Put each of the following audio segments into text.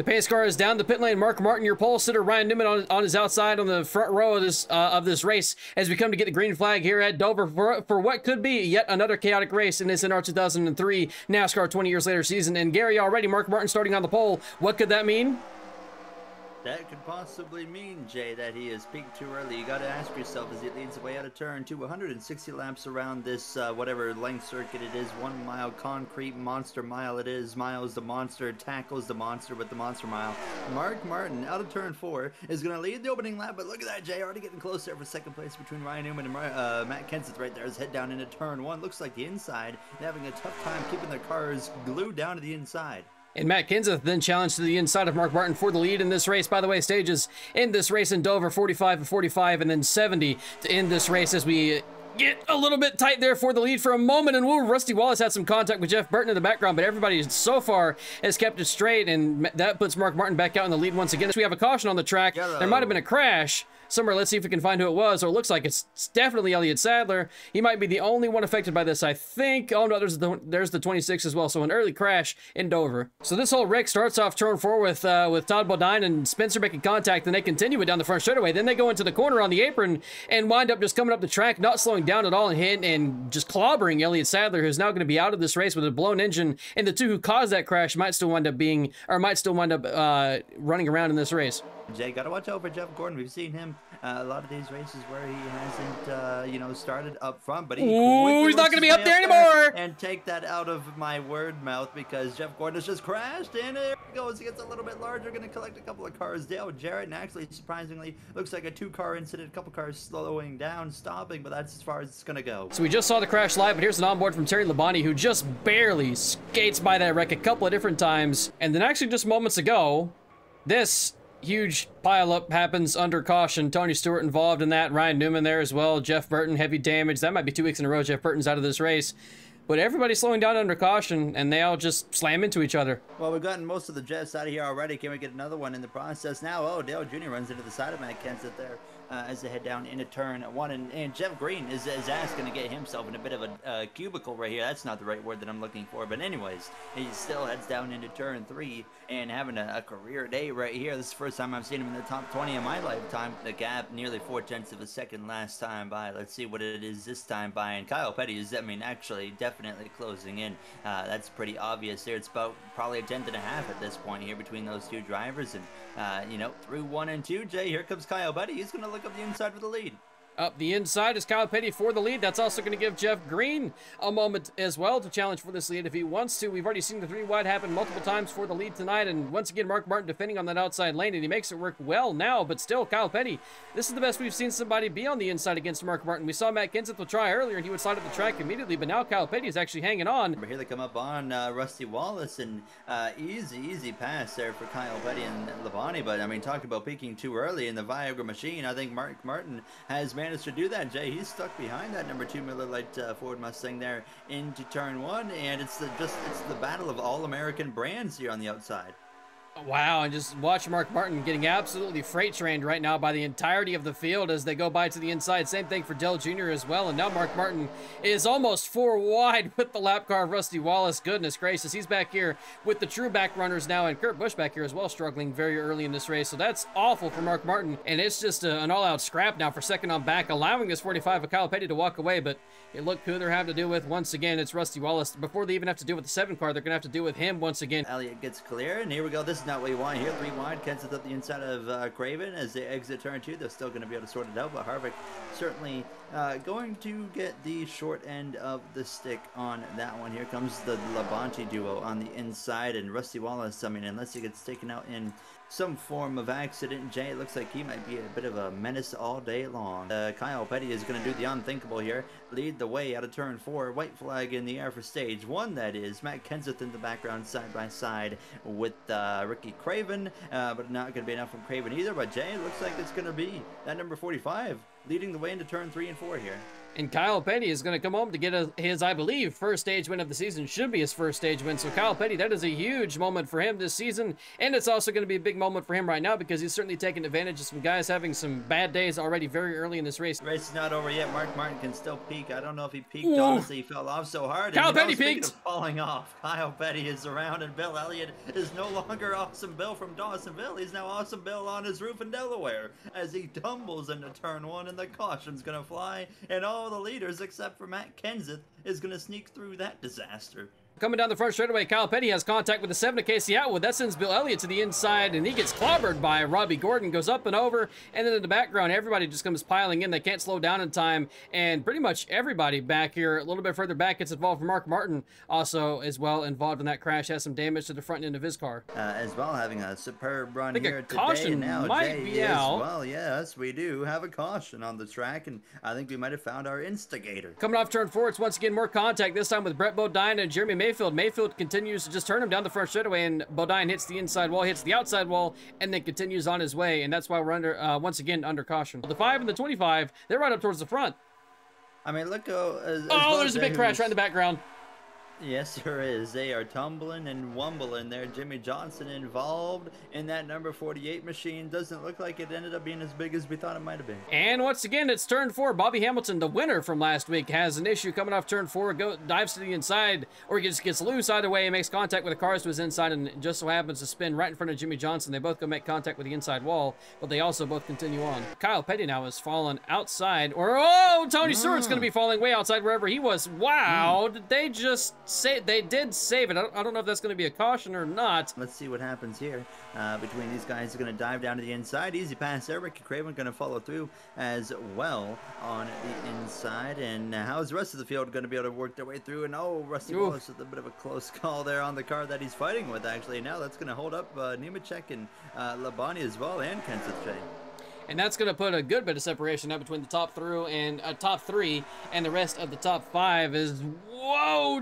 The pace car is down the pit lane. Mark Martin, your pole sitter, Ryan Newman on his outside on the front row of this race as we come to get the green flag here at Dover for what could be yet another chaotic race in this NR2003 NASCAR 20 years later season. And Gary, already Mark Martin starting on the pole. What could that mean? That could possibly mean, Jay, that he has peaked too early. You got to ask yourself as he leads the way out of turn 2, 160 laps around this whatever length circuit it is, 1 mile concrete monster mile it is. Miles the monster tackles the monster with the monster mile. Mark Martin out of turn 4 is going to lead the opening lap, but look at that, Jay, already getting close there for second place between Ryan Newman and Matt Kenseth right there. His head down into turn 1. Looks like the inside, they're having a tough time keeping their cars glued down to the inside. And Matt Kenseth then challenged to the inside of Mark Martin for the lead in this race. By the way, stages in this race in Dover, 45 and 45, and then 70 to end this race as we get a little bit tight there for the lead for a moment. And woo, Rusty Wallace had some contact with Jeff Burton in the background, but everybody so far has kept it straight, and that puts Mark Martin back out in the lead once again. We have a caution on the track. Yellow. There might have been a crash somewhere. Let's see if we can find who it was. Or it looks like it's definitely Elliott Sadler. He might be the only one affected by this, I think. Oh no, there's the 26 as well. So an early crash in Dover. So this whole wreck starts off turn 4 with Todd Bodine and Spencer making contact, and they continue it down the front straightaway. Then they go into the corner on the apron and wind up just coming up the track, not slowing down at all, and hitting and just clobbering Elliott Sadler, who's now going to be out of this race with a blown engine. And the two who caused that crash might still wind up running around in this race. Jay, gotta watch out for Jeff Gordon. We've seen him a lot of these races where he hasn't, you know, started up front, but he's not going to be up there anymore. And take that out of my word mouth, because Jeff Gordon has just crashed, and there he goes. He gets a little bit larger, going to collect a couple of cars. Dale Jarrett, and actually, surprisingly, looks like a 2-car incident. A couple cars slowing down, stopping, but that's as far as it's going to go. So we just saw the crash live, but here's an onboard from Terry Labonte, who just barely skates by that wreck a couple of different times, and then actually just moments ago, this huge pileup happens under caution. Tony Stewart involved in that. Ryan Newman there as well. Jeff Burton, heavy damage. That might be 2 weeks in a row Jeff Burton's out of this race. But everybody's slowing down under caution, and they all just slam into each other. Well, we've gotten most of the Jets out of here already. Can we get another one in the process now? Oh, Dale Jr. runs into the side of Matt Kenseth there as they head down into turn 1. And Jeff Green is going to get himself in a bit of a cubicle right here. That's not the right word that I'm looking for. But anyways, he still heads down into turn 3 and having a career day right here. This is the first time I've seen him in the top 20 in my lifetime. The gap nearly 4/10 of a second last time by. Let's see what it is this time by. And Kyle Petty is, I mean, actually definitely closing in. That's pretty obvious there. It's about probably a 10th and a half at this point here between those two drivers. And, you know, through 1 and 2, Jay, here comes Kyle Petty. He's going to look up the inside for the lead. Up the inside is Kyle Petty for the lead. That's also going to give Jeff Green a moment as well to challenge for this lead if he wants to. We've already seen the 3 wide happen multiple times for the lead tonight, and once again Mark Martin defending on that outside lane, and he makes it work well now, but still Kyle Petty, this is the best we've seen somebody be on the inside against Mark Martin. We saw Matt Kenseth will try earlier and he would slide up the track immediately, but now Kyle Petty is actually hanging on. Here they come up on Rusty Wallace, and easy pass there for Kyle Petty and Labonte. But I mean, talk about peaking too early in the Viagra machine. I think Mark Martin has managed to do that, Jay. He's stuck behind that number 2 Miller Lite Ford Mustang there into turn 1, and it's the battle of all American brands here on the outside. Wow, and just watch Mark Martin getting absolutely freight trained right now by the entirety of the field as they go by to the inside. Same thing for Dell Jr. as well. And now Mark Martin is almost 4 wide with the lap car of Rusty Wallace. Goodness gracious, he's back here with the true back runners now, and Kurt Busch back here as well, struggling very early in this race. So that's awful for Mark Martin, and it's just an all-out scrap now for second on back, allowing this 45 of Kyle Petty to walk away. But look who they're having to deal with once again. It's Rusty Wallace. Before they even have to deal with the 7 car, they're going to have to deal with him once again. Elliott gets clear, and here we go. This is not what you want here. 3 wide. Kenseth up the inside of Craven as they exit turn 2. They're still going to be able to sort it out, but Harvick certainly going to get the short end of the stick on that one. Here comes the Labonte duo on the inside, and Rusty Wallace, I mean, unless he gets taken out in some form of accident, Jay, it looks like he might be a bit of a menace all day long. Kyle Petty is going to do the unthinkable here, lead the way out of turn 4. White flag in the air for stage 1, that is. Matt Kenseth in the background side by side with Ricky Craven, but not going to be enough from Craven either. But Jay, it looks like it's going to be that number 45 leading the way into turn 3 and 4 here. And Kyle Petty is going to come home to get his, I believe, first stage win of the season. Should be his first stage win. So Kyle Petty, that is a huge moment for him this season. And it's also going to be a big moment for him right now because he's certainly taking advantage of some guys having some bad days already very early in this race. The race is not over yet. Mark Martin can still peak. I don't know if he peaked. Ooh. Honestly, he fell off so hard. Kyle Petty peaked. Falling off. Kyle Petty is around, and Bill Elliott is no longer Awesome Bill from Dawsonville. He's now Awesome Bill on his roof in Delaware as he tumbles into turn 1, and the caution's going to fly, and all the leaders except for Matt Kenseth is going to sneak through that disaster. Coming down the front straightaway, Kyle Petty has contact with the 7 of Casey Atwood. That sends Bill Elliott to the inside, and he gets clobbered by Robbie Gordon, goes up and over, and then in the background, everybody just comes piling in. They can't slow down in time, and pretty much everybody back here, a little bit further back, gets involved. Mark Martin also as well involved in that crash, has some damage to the front end of his car. As well, having a superb run here today. Caution now might be out. Well, yes, we do have a caution on the track, and I think we might have found our instigator. Coming off turn 4, it's once again more contact, this time with Brett Bodine and Jeremy Mayfield. Mayfield continues to just turn him down the front straightaway, and Bodine hits the inside wall, hits the outside wall, and then continues on his way, and that's why we're under, once again, under caution. The 5 and the 25, they're right up towards the front. I mean, look, there's a big crash right in the background. Yes, there is. They are tumbling and wumbling there. Jimmy Johnson involved in that number 48 machine. Doesn't look like it ended up being as big as we thought it might have been. And once again, it's turn 4. Bobby Hamilton, the winner from last week, has an issue coming off turn 4. Dives to the inside, or he just gets loose either way and makes contact with the cars to his inside, and just so happens to spin right in front of Jimmy Johnson. They both go make contact with the inside wall, but they also both continue on. Kyle Petty now is falling outside, Tony Stewart's going to be falling way outside wherever he was. Wow, did they just say they did save it? I don't know if that's going to be a caution or not. Let's see what happens here. Between these guys, are going to dive down to the inside. Easy pass there. Ricky Craven going to follow through as well on the inside. And how's the rest of the field going to be able to work their way through? And Rusty Wallace with a bit of a close call there on the car that he's fighting with, actually. Now that's going to hold up Nemechek and Labonte as well, and Kenseth Jay. And that's going to put a good bit of separation now between the top 3 and the rest of the top 5. Is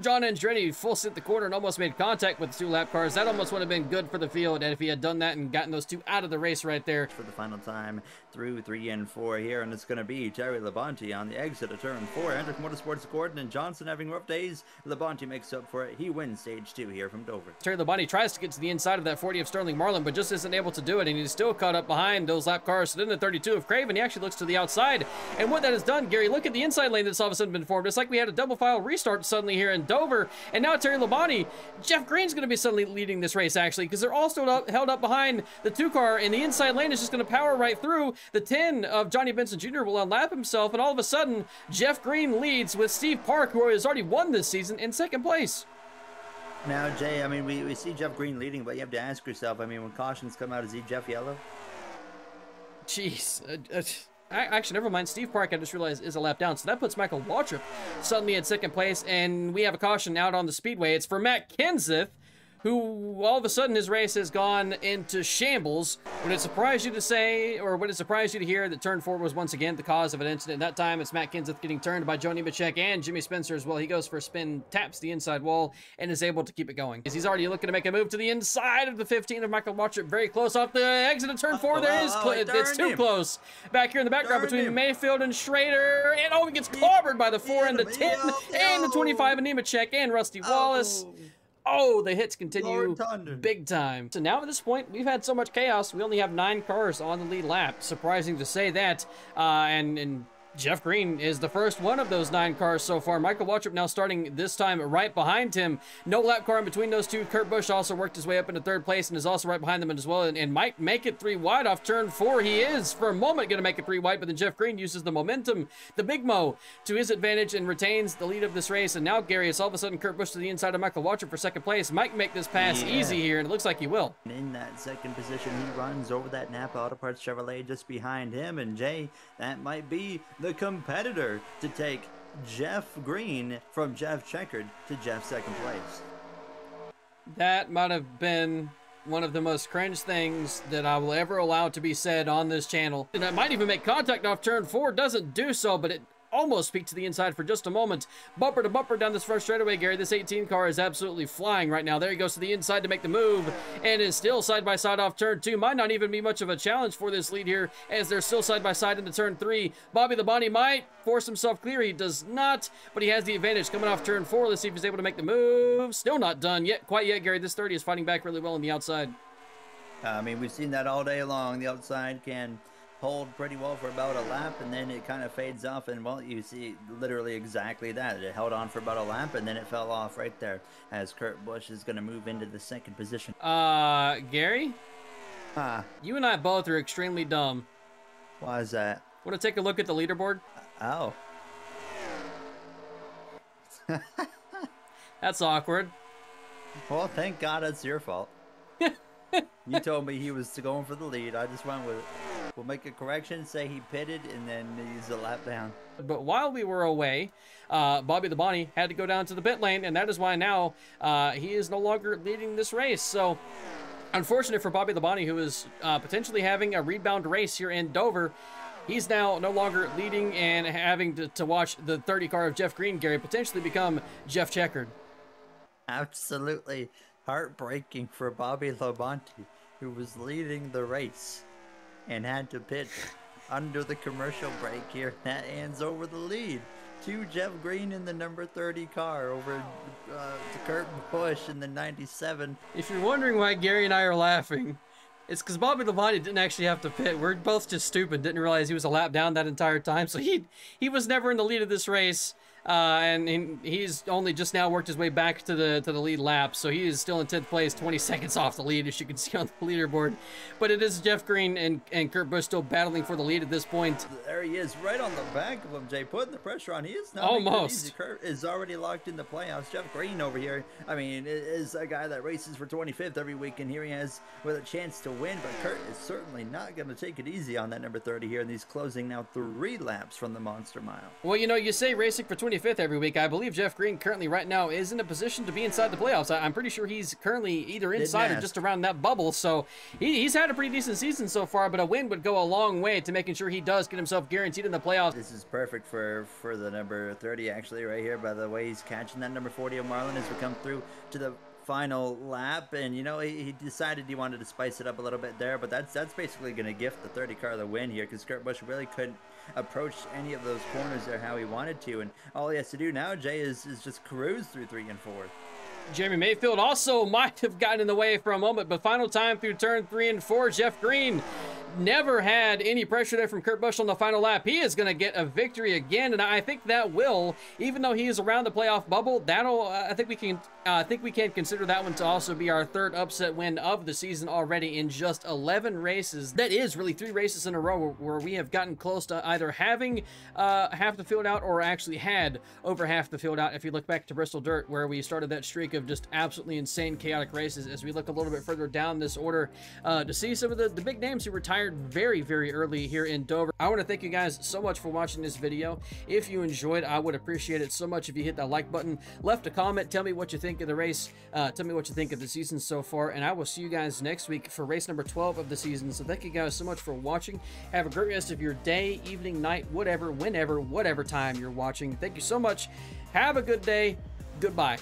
John Andretti full sit the corner and almost made contact with the 2 lap cars. That almost would have been good for the field, and if he had done that and gotten those 2 out of the race right there. For the final time through 3 and 4 here, and it's going to be Terry Labonte on the exit of turn 4. Hendrick Motorsports Gordon and Johnson having rough days. Labonte makes up for it. He wins stage 2 here from Dover. Terry Labonte tries to get to the inside of that 40 of Sterling Marlin, but just isn't able to do it, and he's still caught up behind those lap cars. So then the 32 of Craven, he actually looks to the outside, and what that has done, Gary, look at the inside lane that's all of a sudden been formed. It's like we had a double file restart suddenly here in Dover, and now Terry Labonte, Jeff Green's going to be suddenly leading this race, actually, because they're all still held up behind the 2 car, and the inside lane is just going to power right through. The 10 of Johnny Benson Jr. will unlap himself, and all of a sudden, Jeff Green leads with Steve Park, who has already won this season, in 2nd place. Now, Jay, I mean, we see Jeff Green leading, but you have to ask yourself, I mean, when cautions come out, is he Jeff Yellow? Jeez. Actually, never mind. Steve Park, I just realized, is a lap down. So that puts Michael Waltrip suddenly at 2nd place. And we have a caution out on the speedway. It's for Matt Kenseth, who all of a sudden his race has gone into shambles. Would it surprise you to say, or would it surprise you to hear that turn 4 was once again the cause of an incident? That time it's Matt Kenseth getting turned by Joe Nemechek and Jimmy Spencer as well. He goes for a spin, taps the inside wall, and is able to keep it going. He's already looking to make a move to the inside of the 15 of Michael Waltrip, very close off the exit of turn 4. It's too close. Back here in the background between Mayfield and Schrader, and he gets clobbered by the 4 and the 10 and the 25 of Nemechek and Rusty Wallace. The hits continue big time. So now at this point, we've had so much chaos, we only have 9 cars on the lead lap. Surprising to say that. And Jeff Green is the first one of those 9 cars so far. Michael Waltrip now starting this time right behind him. No lap car in between those 2. Kurt Busch also worked his way up into 3rd place and is also right behind them as well. And might make it 3 wide off turn 4. He is, for a moment, going to make it 3 wide, but then Jeff Green uses the momentum, the Big Mo, to his advantage and retains the lead of this race. And now, Gary, it's all of a sudden Kurt Busch to the inside of Michael Waltrip for 2nd place. Might make this pass easy here, and it looks like he will. In that 2nd position, he runs over that Napa Auto Parts Chevrolet just behind him. And Jay, that might be the competitor to take Jeff Green from Jeff Checkered to Jeff's 2nd place. That might have been one of the most cringe things that I will ever allow to be said on this channel. And I might even make contact off turn 4, doesn't do so, but almost peeked to the inside for just a moment. Bumper to bumper down this front straightaway, Gary. This 18 car is absolutely flying right now. There he goes to the inside to make the move, and is still side by side off turn 2. Might not even be much of a challenge for this lead here, as they're still side by side into turn 3. Bobby the Bonnie might force himself clear. He does not, but he has the advantage coming off turn 4. Let's see if he's able to make the move. Still not done yet, quite yet, Gary. This 30 is fighting back really well on the outside. I mean, we've seen that all day long. The outside can hold pretty well for about a lap, and then it kind of fades off, and well, you see literally exactly that. It held on for about a lap, and then it fell off right there, as Kurt Busch is going to move into the second position. Gary? You and I both are extremely dumb. Why is that? Want to take a look at the leaderboard? Oh. That's awkward. Well, thank God it's your fault. You told me he was going for the lead. I just went with it. We'll make a correction, say he pitted, and then he's a lap down. But while we were away, Bobby the Bonnie had to go down to the pit lane, and that is why now he is no longer leading this race. So, unfortunate for Bobby the Bonnie, who is potentially having a rebound race here in Dover. He's now no longer leading and having to watch the 30 car of Jeff Green, Gary, potentially become Jeff Checkered. Absolutely heartbreaking for Bobby Labonte, who was leading the race and had to pit under the commercial break here. That hands over the lead to Jeff Green in the number 30 car over to Kurt Busch in the 97. If you're wondering why Gary and I are laughing, it's because Bobby Labonte didn't actually have to pit. We're both just stupid, didn't realize he was a lap down that entire time. So he was never in the lead of this race. And he's only just now worked his way back to the lead lap, so he is still in 10th place, 20 seconds off the lead, as you can see on the leaderboard. But it is Jeff Green and Kurt Busch still battling for the lead at this point. There he is, right on the back of him, Jay, putting the pressure on. He is not almost. Kurt is already locked in the playoffs. Jeff Green over here, I mean, is a guy that races for 25th every week, and here he is with a chance to win. But Kurt is certainly not going to take it easy on that number 30 here, and he's closing now 3 laps from the Monster Mile. Well, you know, you say racing for 25th every week. I believe Jeff Green currently right now is in a position to be inside the playoffs. I'm pretty sure he's currently either inside or just around that bubble. So he's had a pretty decent season so far, but a win would go a long way to making sure he does get himself guaranteed in the playoffs. This is perfect for the number 30 actually right here. By the way, he's catching that number 40 of Marlin as we come through to the final lap, and you know, he decided he wanted to spice it up a little bit there, but that's basically going to gift the 30 car the win here, because Kurt Busch really couldn't approach any of those corners there how he wanted to, and all he has to do now, Jay, is just cruise through 3 and 4. Jeremy Mayfield also might have gotten in the way for a moment, but final time through turn 3 and 4, Jeff Green never had any pressure there from Kurt Busch on the final lap. He is going to get a victory again, and I think that will, even though he is around the playoff bubble, that'll I think we can consider that one to also be our 3rd upset win of the season already in just 11 races. That is really 3 races in a row where we have gotten close to either having half the field out or actually had over half the field out. If you look back to Bristol Dirt, where we started that streak of just absolutely insane chaotic races, as we look a little bit further down this order to see some of the big names who retired very, very early here in Dover. I want to thank you guys so much for watching this video. If you enjoyed, I would appreciate it so much if you hit that like button, left a comment, tell me what you think of the race, tell me what you think of the season so far, and I will see you guys next week for race number 12 of the season. So thank you guys so much for watching. Have a great rest of your day, evening, night, whatever, whenever, whatever time you're watching. Thank you so much. Have a good day. Goodbye.